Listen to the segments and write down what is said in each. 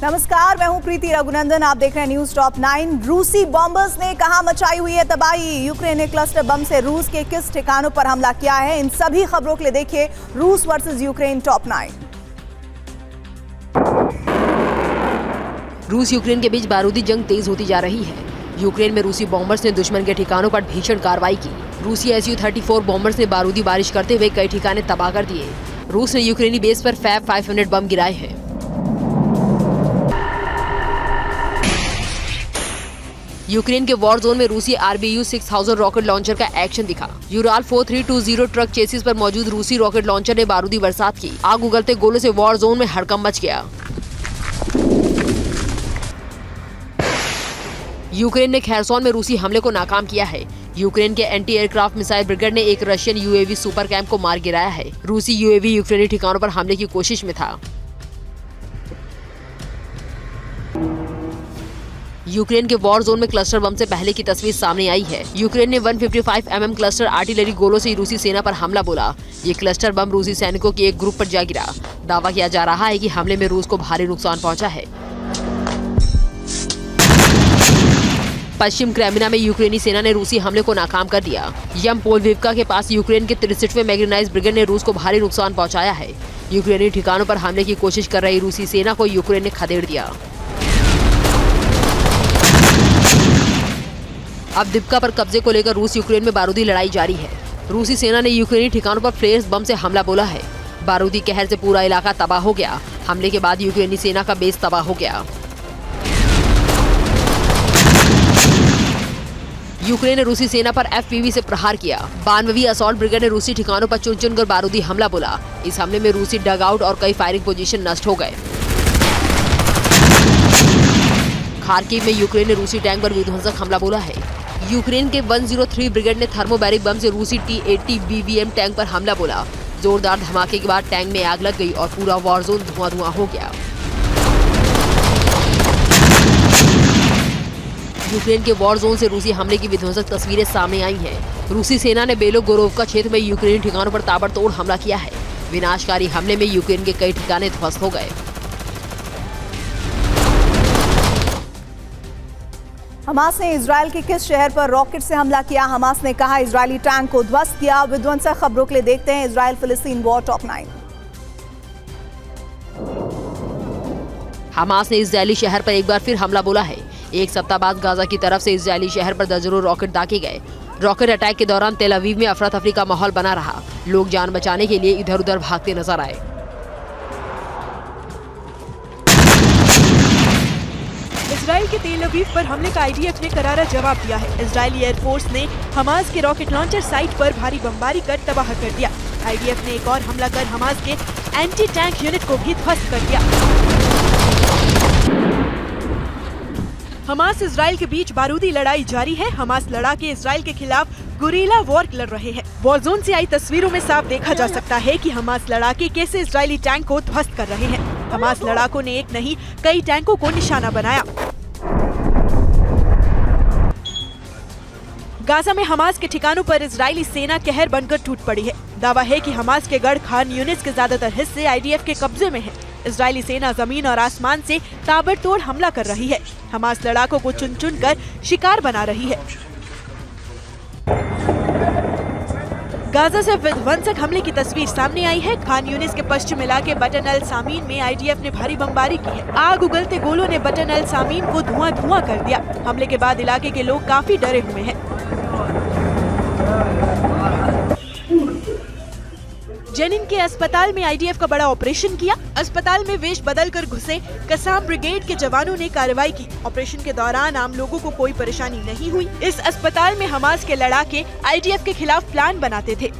नमस्कार, मैं हूं प्रीति रघुनंदन। आप देख रहे हैं न्यूज टॉप 9। रूसी बॉम्बर्स ने कहां मचाई हुई है तबाही। यूक्रेन ने क्लस्टर बम से रूस के किस ठिकानों पर हमला किया है, इन सभी खबरों के लिए देखिए रूस वर्सेस यूक्रेन टॉप 9। रूस यूक्रेन के बीच बारूदी जंग तेज होती जा रही है। यूक्रेन में रूसी बॉम्बर्स ने दुश्मन के ठिकानों पर भीषण कार्रवाई की। रूसी Su-34 बॉम्बर्स ने बारूदी बारिश करते हुए कई ठिकाने तबाह कर दिए। रूस ने यूक्रेनी बेस पर फैब 500 बम गिराए हैं। यूक्रेन के वॉर जोन में रूसी RBU 6000 रॉकेट लॉन्चर का एक्शन दिखा। यूराल 4320 ट्रक चेसिस पर मौजूद रूसी रॉकेट लॉन्चर ने बारूदी बरसात की। आग उगलते गोलों से वॉर जोन में हड़कंप मच गया। यूक्रेन ने खेरसोन में रूसी हमले को नाकाम किया है। यूक्रेन के एंटी एयरक्राफ्ट मिसाइल ब्रिगेड ने एक रशियन UAV सुपर कैंप को मार गिराया है। रूसी UAV यूक्रेनी ठिकानों पर हमले की कोशिश में था। यूक्रेन के वॉर जोन में क्लस्टर बम से पहले की तस्वीर सामने आई है। यूक्रेन ने 155 mm क्लस्टर आर्टिलरी गोलों से रूसी सेना पर हमला बोला। ये क्लस्टर बम रूसी सैनिकों के एक ग्रुप पर जा गिरा। दावा किया जा रहा है कि हमले में रूस को भारी नुकसान पहुंचा है। पश्चिम क्रेमिना में यूक्रेनी सेना ने रूसी हमले को नाकाम कर दिया। यम पोलविवका के पास यूक्रेन के 63वें मैग्नाइज्ड ब्रिगेड ने रूस को भारी नुकसान पहुंचाया है। यूक्रेनी ठिकानों पर हमले की कोशिश कर रही रूसी सेना को यूक्रेन ने खदेड़ दिया। अब दिप्का पर कब्जे को लेकर रूस यूक्रेन में बारूदी लड़ाई जारी है। रूसी सेना ने यूक्रेनी ठिकानों पर फ्लेयर्स बम से हमला बोला है। बारूदी कहर से पूरा इलाका तबाह हो गया। हमले के बाद यूक्रेनी सेना का बेस तबाह हो गया। यूक्रेन ने रूसी सेना पर FPV से प्रहार किया। 92वीं असॉल्ट ब्रिगेड ने रूसी ठिकानों पर चुन चुनकर बारूदी हमला बोला। इस हमले में रूसी डग आउट और कई फायरिंग पोजीशन नष्ट हो गए। खार्किव में यूक्रेन ने रूसी टैंक पर विध्वंसक हमला बोला है। यूक्रेन के 103 ब्रिगेड ने थर्मोबैरिक बम से रूसी T-80 BVM टैंक पर हमला बोला। जोरदार धमाके के बाद टैंक में आग लग गई और पूरा वॉर जोन धुआं हो गया। यूक्रेन के वॉर जोन से रूसी हमले की विध्वंसक तस्वीरें सामने आई हैं। रूसी सेना ने बेलोगोरोवका क्षेत्र में यूक्रेनी ठिकानों पर ताबड़तोड़ हमला किया है। विनाशकारी हमले में यूक्रेन के कई ठिकाने ध्वस्त हो गए। हमास ने इजरायल के किस शहर पर रॉकेट से हमला किया? हमास ने कहा इजरायली टैंक को ध्वस्त किया। विध्वंसक खबरों के लिए देखते हैं इजरायल फिलिस्तीन वॉर टॉप 9। हमास ने इजरायली शहर पर एक बार फिर हमला बोला है। एक सप्ताह बाद गाजा की तरफ से इजरायली शहर पर दर्जनों रॉकेट दागे गए। रॉकेट अटैक के दौरान तेल अवीव में अफरा तफरी का माहौल बना रहा। लोग जान बचाने के लिए इधर उधर भागते नजर आए। इजराइल के तेल अवीव पर हमले का IDF ने करारा जवाब दिया है। इजरायली एयरफोर्स ने हमास के रॉकेट लॉन्चर साइट पर भारी बमबारी कर तबाह कर दिया। IDF ने एक और हमला कर हमास के एंटी टैंक यूनिट को भी ध्वस्त कर दिया। हमास इजराइल के बीच बारूदी लड़ाई जारी है। हमास लड़ाके इजराइल के खिलाफ गुरीला वॉर लड़ रहे हैं। वॉर जोन से आई तस्वीरों में साफ देखा जा सकता है कि हमास लड़ाके कैसे इजरायली टैंक को ध्वस्त कर रहे हैं। हमास लड़ाकों ने एक नहीं कई टैंकों को निशाना बनाया। गाजा में हमास के ठिकानों पर इजरायली सेना कहर बनकर टूट पड़ी है। दावा है कि हमास के गढ़ खान यूनिट्स के ज्यादातर हिस्से IDF के कब्जे में हैं। इजरायली सेना जमीन और आसमान से ताबड़तोड़ हमला कर रही है। हमास लड़ाकों को चुन चुन कर शिकार बना रही है। गाजा से विध्वंसक हमले की तस्वीर सामने आई है। खान यूनिस के पश्चिम इलाके बटन अल सामीन में IDF ने भारी बमबारी की है। आग उगलते गोलों ने बटन अल सामीन को धुआं कर दिया। हमले के बाद इलाके के लोग काफी डरे हुए हैं। जेनिन के अस्पताल में IDF का बड़ा ऑपरेशन किया। अस्पताल में वेश बदल कर घुसे कसाम ब्रिगेड के जवानों ने कार्रवाई की। ऑपरेशन के दौरान आम लोगों को कोई परेशानी नहीं हुई। इस अस्पताल में हमास के लड़ाके IDF के खिलाफ प्लान बनाते थे।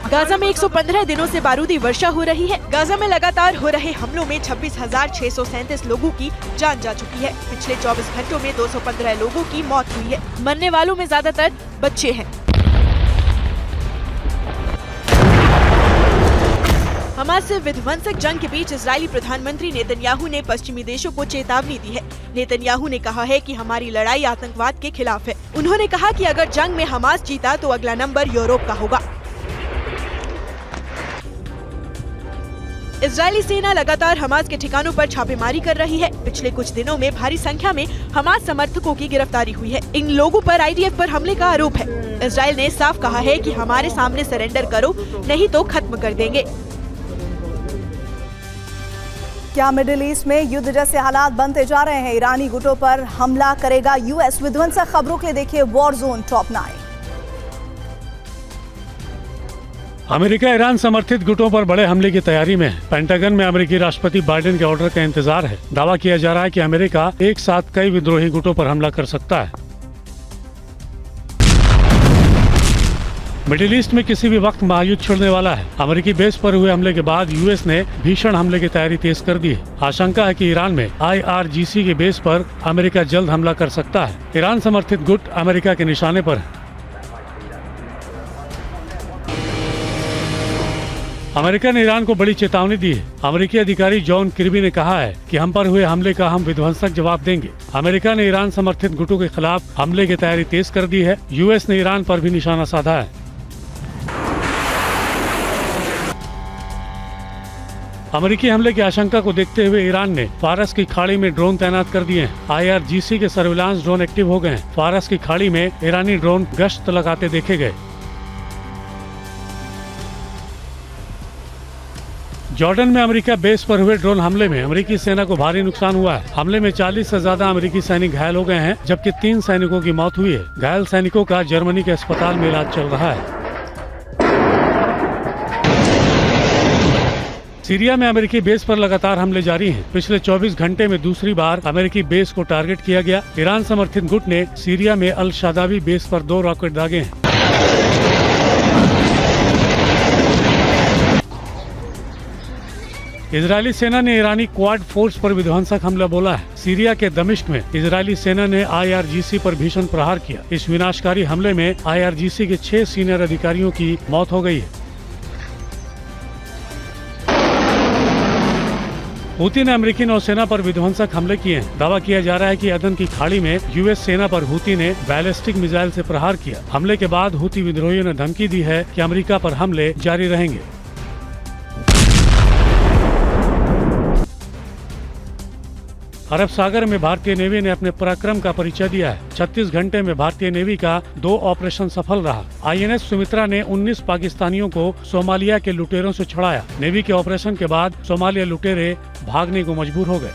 गाजा में 115 दिनों से बारूदी वर्षा हो रही है। गाजा में लगातार हो रहे हमलों में 26,637 लोगों की जान जा चुकी है। पिछले 24 घंटों में 215 लोगों की मौत हुई है। मरने वालों में ज्यादातर बच्चे हैं। हमास से विध्वंसक जंग के बीच इजरायली प्रधानमंत्री नेतन्याहू ने पश्चिमी देशों को चेतावनी दी है। नेतन्याहू ने कहा है कि हमारी लड़ाई आतंकवाद के खिलाफ है। उन्होंने कहा कि अगर जंग में हमास जीता तो अगला नंबर यूरोप का होगा। इजरायली सेना लगातार हमास के ठिकानों पर छापेमारी कर रही है। पिछले कुछ दिनों में भारी संख्या में हमास समर्थकों की गिरफ्तारी हुई है। इन लोगों पर आईडीएफ पर हमले का आरोप है। इजराइल ने साफ कहा है कि हमारे सामने सरेंडर करो, नहीं तो खत्म कर देंगे। क्या मिडिल ईस्ट में युद्ध जैसे हालात बनते जा रहे हैं? ईरानी गुटों पर हमला करेगा यूएस। विध्वंसक खबरों के लिए देखिए war zone top 9। America Iran समर्थित गुटों पर बड़े हमले की तैयारी में है। पेंटागन में अमेरिकी राष्ट्रपति बाइडेन के ऑर्डर का इंतजार है। दावा किया जा रहा है कि अमेरिका एक साथ कई विद्रोही गुटों पर हमला कर सकता है। मिडिल ईस्ट में किसी भी वक्त महायुद्ध छिड़ने वाला है। अमेरिकी बेस पर हुए हमले के बाद यूएस ने भीषण हमले की तैयारी तेज कर दी है। आशंका है कि ईरान में IRGC के बेस पर अमेरिका जल्द हमला कर सकता है। ईरान समर्थित गुट अमेरिका के निशाने पर है। अमेरिका ने ईरान को बड़ी चेतावनी दी है। अमेरिकी अधिकारी जॉन किर्बी ने कहा है कि हम पर हुए हमले का हम विध्वंसक जवाब देंगे। अमेरिका ने ईरान समर्थित गुटों के खिलाफ हमले की तैयारी तेज कर दी है। यूएस ने ईरान पर भी निशाना साधा है। अमेरिकी हमले की आशंका को देखते हुए ईरान ने फारस की खाड़ी में ड्रोन तैनात कर दिए हैं। IRGC के सर्विलांस ड्रोन एक्टिव हो गए हैं। फारस की खाड़ी में ईरानी ड्रोन गश्त लगाते देखे गए। जॉर्डन में अमेरिका बेस पर हुए ड्रोन हमले में अमेरिकी सेना को भारी नुकसान हुआ है। हमले में 40 से ज्यादा अमेरिकी सैनिक घायल हो गए हैं, जबकि 3 सैनिकों की मौत हुई है। घायल सैनिकों का जर्मनी के अस्पताल में इलाज चल रहा है। सीरिया में अमेरिकी बेस पर लगातार हमले जारी हैं। पिछले 24 घंटे में दूसरी बार अमेरिकी बेस को टारगेट किया गया। ईरान समर्थित गुट ने सीरिया में अल शादावी बेस पर 2 रॉकेट दागे हैं। इजरायली सेना ने ईरानी क्वाड फोर्स पर विध्वंसक हमला बोला है। सीरिया के दमिश्क में इजरायली सेना ने IRGC पर भीषण प्रहार किया। इस विनाशकारी हमले में IRGC के 6 सीनियर अधिकारियों की मौत हो गई है। हूती ने अमेरिकी नौसेना पर विध्वंसक हमले किए हैं। दावा किया जा रहा है कि अदन की खाड़ी में यूएस सेना पर हूती ने बैलिस्टिक मिसाइल से प्रहार किया। हमले के बाद हूती विद्रोहियों ने धमकी दी है कि अमेरिका पर हमले जारी रहेंगे। अरब सागर में भारतीय नेवी ने अपने पराक्रम का परिचय दिया है। 36 घंटे में भारतीय नेवी का 2 ऑपरेशन सफल रहा। INS सुमित्रा ने 19 पाकिस्तानियों को सोमालिया के लुटेरों से छुड़ाया। नेवी के ऑपरेशन के बाद सोमालिया लुटेरे भागने को मजबूर हो गए।